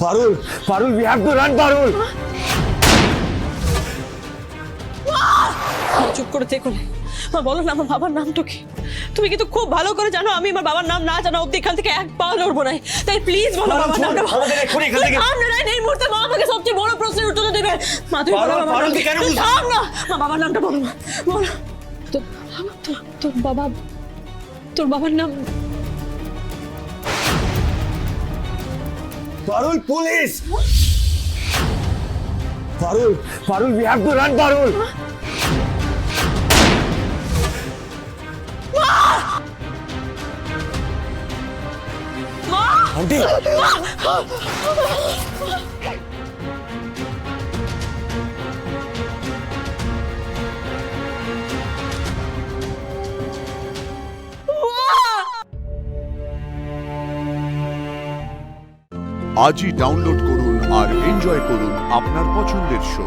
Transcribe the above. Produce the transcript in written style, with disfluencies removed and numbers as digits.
Parul, we have to run, পারুল। চুপ করে থেকো না। মা বলো না আমার বাবার নামটা কি? তুমি কিন্তু খুব ভালো করে জানো আমি আমার বাবার নাম না জানা অব্দি এখান থেকে এক পা লড়বো না। তাই প্লিজ বলো বাবার নামটা। আমাদের এক্ষুনি এখান থেকে থাম না, এই মুহূর্তে মা আমাকে সবচেয়ে বড় প্রশ্নের উত্তর দেবে। মা তুমি বলো বাবার নামটা। কেন বুঝছো? থাম না, মা বাবার নামটা বলো না। বলো। তোর বাবার নাম Parul, police. Parul, we have to run, Parul. মা আন্টি, আজই ডাউনলোড করুন আর এনজয় করুন আপনার পছন্দের শো।